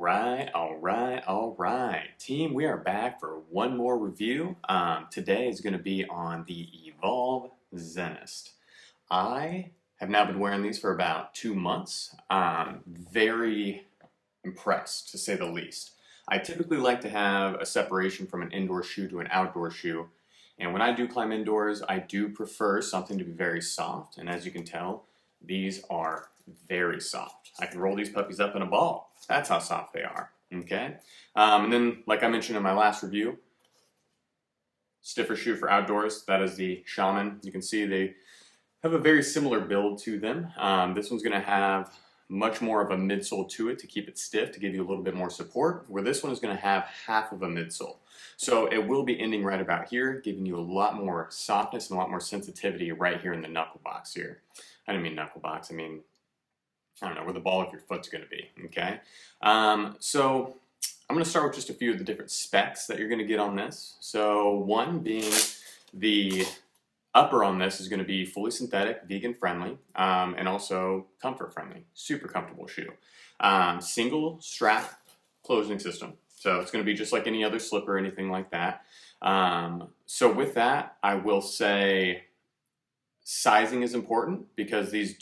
All right. Team, we are back for one more review. Today is going to be on the Evolv Zenist. I have now been wearing these for about 2 months. Very impressed, to say the least. I typically like to have a separation from an indoor shoe to an outdoor shoe. And when I do climb indoors, I do prefer something to be very soft. And as you can tell, these are very soft. I can roll these puppies up in a ball. That's how soft they are, okay? And then, like I mentioned in my last review, stiffer shoe for outdoors. That is the Shaman. You can see they have a very similar build to them. This one's gonna have much more of a midsole to it to keep it stiff, to give you a little bit more support, where this one is gonna have half of a midsole. So it will be ending right about here, giving you a lot more softness and a lot more sensitivity right here in the knuckle box here. I didn't mean knuckle box, I mean, I don't know, where the ball of your foot's gonna be, okay? So I'm gonna start with just a few of the different specs that you're gonna get on this. So one being the upper on this is gonna be fully synthetic, vegan friendly, and also comfort friendly, super comfortable shoe. Single strap closing system. So it's gonna be just like any other slipper or anything like that. So with that, I will say sizing is important because these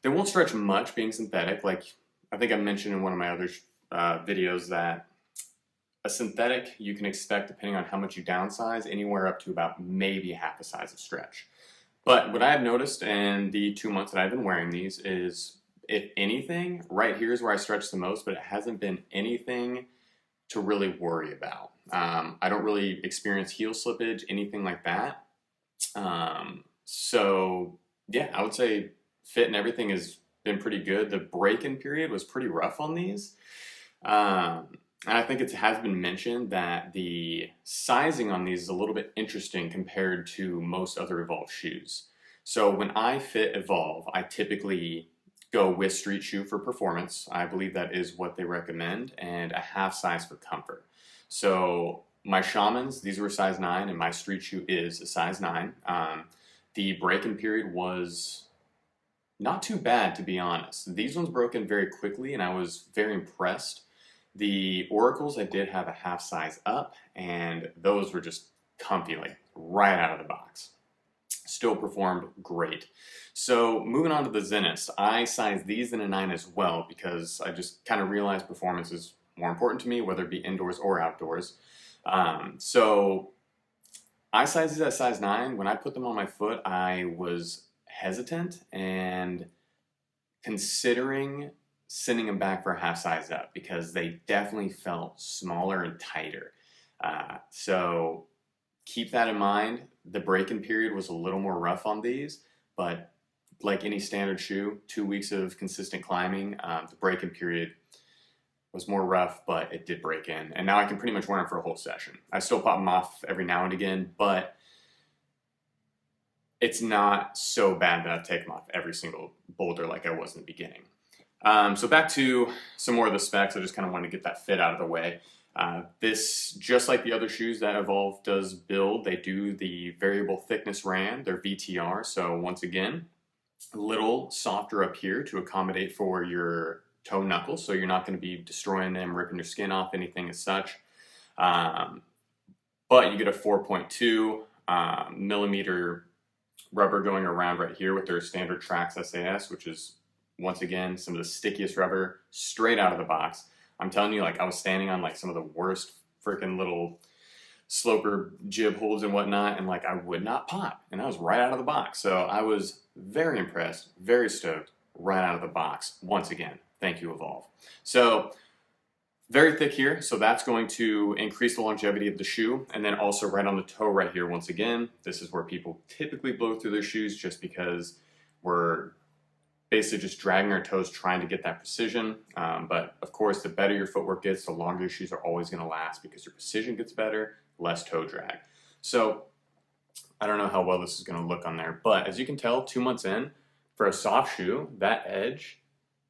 they won't stretch much being synthetic. Like I think I mentioned in one of my other videos that a synthetic you can expect, depending on how much you downsize, anywhere up to about maybe half a size of stretch. But what I have noticed in the 2 months that I've been wearing these is, if anything, right here is where I stretch the most, but it hasn't been anything to really worry about. I don't really experience heel slippage, anything like that. So yeah, I would say fit and everything has been pretty good. The break-in period was pretty rough on these. And I think it has been mentioned that the sizing on these is a little bit interesting compared to most other Evolv shoes. So when I fit Evolv, I typically go with street shoe for performance. I believe that is what they recommend, and a half size for comfort. So my Shamans, these were a size 9, and my street shoe is a size 9. The break-in period was not too bad, to be honest. These ones broke in very quickly, and I was very impressed. The Oracles, I did have a half size up, and those were just comfy, like right out of the box. Still performed great. So moving on to the Zenith, I sized these in a 9 as well because I just kind of realized performance is more important to me, whether it be indoors or outdoors. So I sized these at size 9. When I put them on my foot, I was hesitant and considering sending them back for a half size up because they definitely felt smaller and tighter. So keep that in mind. The break-in period was a little more rough on these, but like any standard shoe, 2 weeks of consistent climbing, the break-in period was more rough, but it did break in. And now I can pretty much wear them for a whole session. I still pop them off every now and again, but it's not so bad that I take them off every single boulder like I was in the beginning. So back to some more of the specs. I just kind of wanted to get that fit out of the way. This, just like the other shoes that Evolv does build, they do the variable thickness RAN, their VTR. So once again, a little softer up here to accommodate for your toe knuckles, so you're not going to be destroying them, ripping your skin off, anything as such. But you get a 4.2 millimeter rubber going around right here with their standard Trax SAS, which is, once again, some of the stickiest rubber straight out of the box. I'm telling you, like, I was standing on like some of the worst freaking little sloper jib holds and whatnot, and like I would not pop, and that was right out of the box. So I was very impressed, very stoked right out of the box. Once again, thank you, Evolv. So very thick here, so that's going to increase the longevity of the shoe. And then also right on the toe right here, once again, this is where people typically blow through their shoes just because we're basically just dragging our toes trying to get that precision. But of course, the better your footwork gets, the longer your shoes are always going to last because your precision gets better, less toe drag. So I don't know how well this is going to look on there, but as you can tell, 2 months in, for a soft shoe, that edge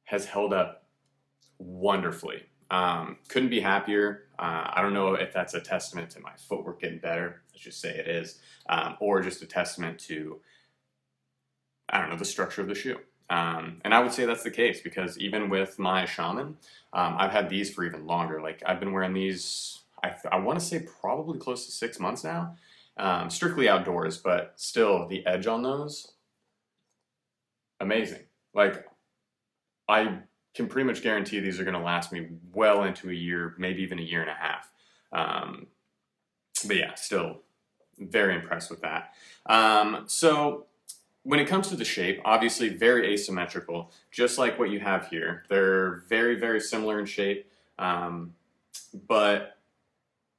has held up wonderfully. Couldn't be happier. I don't know if that's a testament to my footwork getting better, let's just say it is, or just a testament to, I don't know, the structure of the shoe. And I would say that's the case because even with my Shaman, I've had these for even longer. Like I've been wearing these, I want to say probably close to 6 months now, strictly outdoors, but still the edge on those, amazing. Like I can pretty much guarantee these are going to last me well into a year, maybe even a year and a half. But yeah, still very impressed with that. So when it comes to the shape, obviously very asymmetrical, just like what you have here. They're very, very similar in shape. But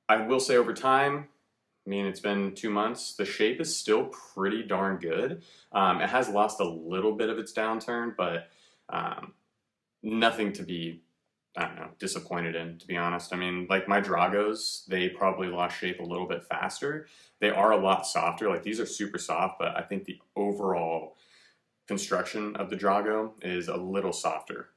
I will say over time, I mean, it's been 2 months, the shape is still pretty darn good. It has lost a little bit of its downturn, but nothing to be, I don't know, disappointed in, to be honest. I mean, like my Dragos, they probably lost shape a little bit faster. They are a lot softer. Like these are super soft, but I think the overall construction of the Drago is a little softer.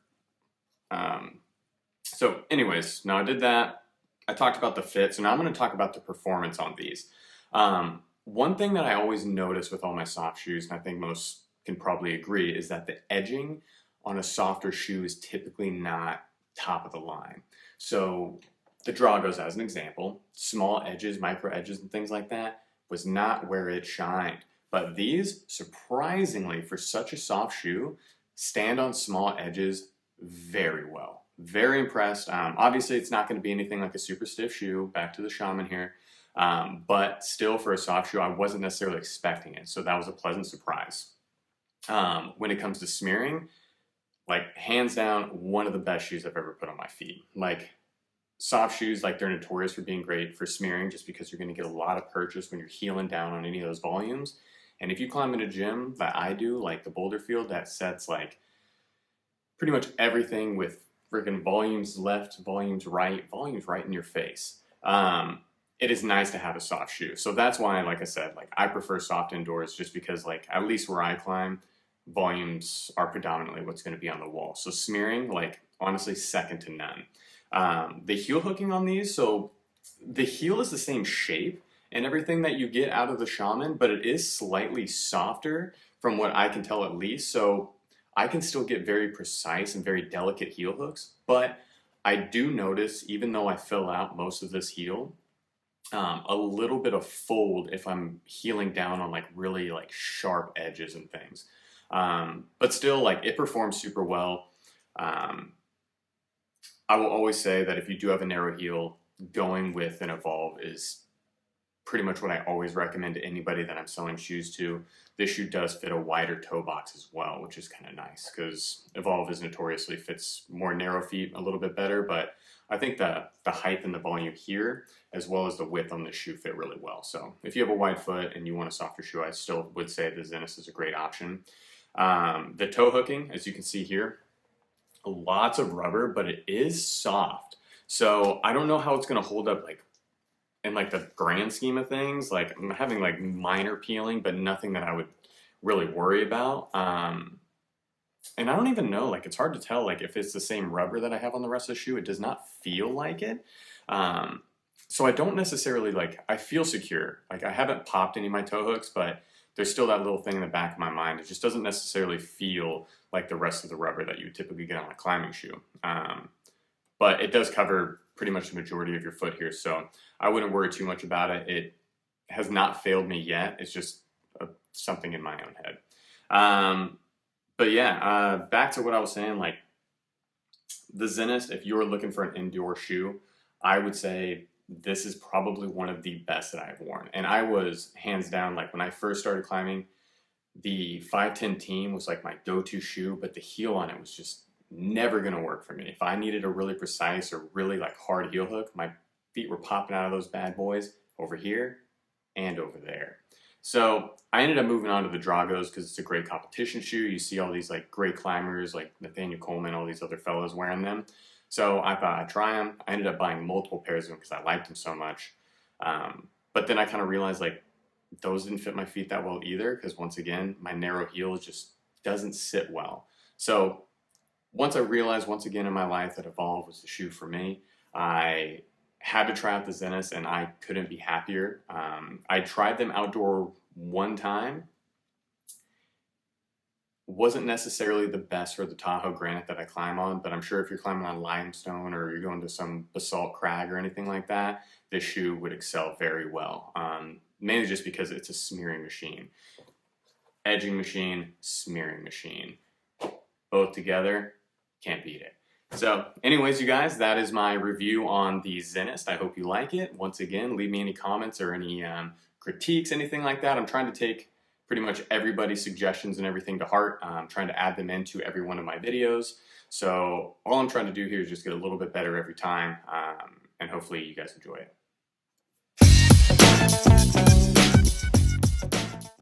So anyways, now I did that. I talked about the fit, so now I'm going to talk about the performance on these. One thing that I always notice with all my soft shoes, and I think most can probably agree, is that the edging on a softer shoe is typically not top of the line. So the Dragos, as an example, small edges, micro edges and things like that, was not where it shined. But these, surprisingly, for such a soft shoe, stand on small edges very well. Very impressed. Obviously, it's not going to be anything like a super stiff shoe, back to the Shaman here. But still, for a soft shoe, I wasn't necessarily expecting it. So that was a pleasant surprise. When it comes to smearing, like hands down, one of the best shoes I've ever put on my feet. Like soft shoes, like they're notorious for being great for smearing just because you're going to get a lot of purchase when you're heeling down on any of those volumes. And if you climb in a gym that I do, like the boulder field, that sets like pretty much everything with freaking volumes left, volumes right in your face. It is nice to have a soft shoe. So that's why, like I said, like I prefer soft indoors just because like at least where I climb, volumes are predominantly what's going to be on the wall. So smearing, like honestly, second to none. The heel hooking on these, so the heel is the same shape and everything that you get out of the Shaman, but it is slightly softer from what I can tell at least. So I can still get very precise and very delicate heel hooks, but I do notice, even though I fill out most of this heel, a little bit of fold if I'm heeling down on like really like sharp edges and things. But still, like it performs super well. I will always say that if you do have a narrow heel, going with an Evolv is pretty much what I always recommend to anybody that I'm selling shoes to. This shoe does fit a wider toe box as well, which is kind of nice because Evolv is notoriously fits more narrow feet a little bit better, but I think the height and the volume here, as well as the width on this shoe, fit really well. So if you have a wide foot and you want a softer shoe, I still would say the Zenith is a great option. The toe hooking, as you can see here, lots of rubber, but it is soft. So I don't know how it's going to hold up like in like the grand scheme of things. Like I'm having like minor peeling, but nothing that I would really worry about. And I don't even know, like it's hard to tell like if it's the same rubber that I have on the rest of the shoe. It does not feel like it. So I don't necessarily like, I feel secure. Like I haven't popped any of my toe hooks, but there's still that little thing in the back of my mind. It just doesn't necessarily feel like the rest of the rubber that you typically get on a climbing shoe. But it does cover pretty much the majority of your foot here, so I wouldn't worry too much about it. It has not failed me yet. It's just something in my own head. But yeah, back to what I was saying, like the Zenith, if you were looking for an indoor shoe, I would say this is probably one of the best that I've worn. And I was hands down, like when I first started climbing, the 510 Team was like my go-to shoe, but the heel on it was just never going to work for me. If I needed a really precise or really like hard heel hook, my feet were popping out of those bad boys over here and over there. So I ended up moving on to the Dragos because it's a great competition shoe. You see all these like great climbers like Nathaniel Coleman, all these other fellows wearing them. So I thought I'd try them. I ended up buying multiple pairs of them because I liked them so much. But then I kind of realized like those didn't fit my feet that well either because once again, my narrow heel just doesn't sit well. So once I realized once again in my life that Evolv was the shoe for me, I had to try out the Zenith and I couldn't be happier. I tried them outdoor one time Wasn't necessarily the best for the Tahoe granite that I climb on, but I'm sure if you're climbing on limestone or you're going to some basalt crag or anything like that, this shoe would excel very well. Mainly just because it's a smearing machine. Edging machine, smearing machine. Both together, can't beat it. So anyways, you guys, that is my review on the Zenist. I hope you like it. Once again, leave me any comments or any critiques, anything like that. I'm trying to take pretty much everybody's suggestions and everything to heart. I'm trying to add them into every one of my videos. So all I'm trying to do here is just get a little bit better every time, and hopefully you guys enjoy it.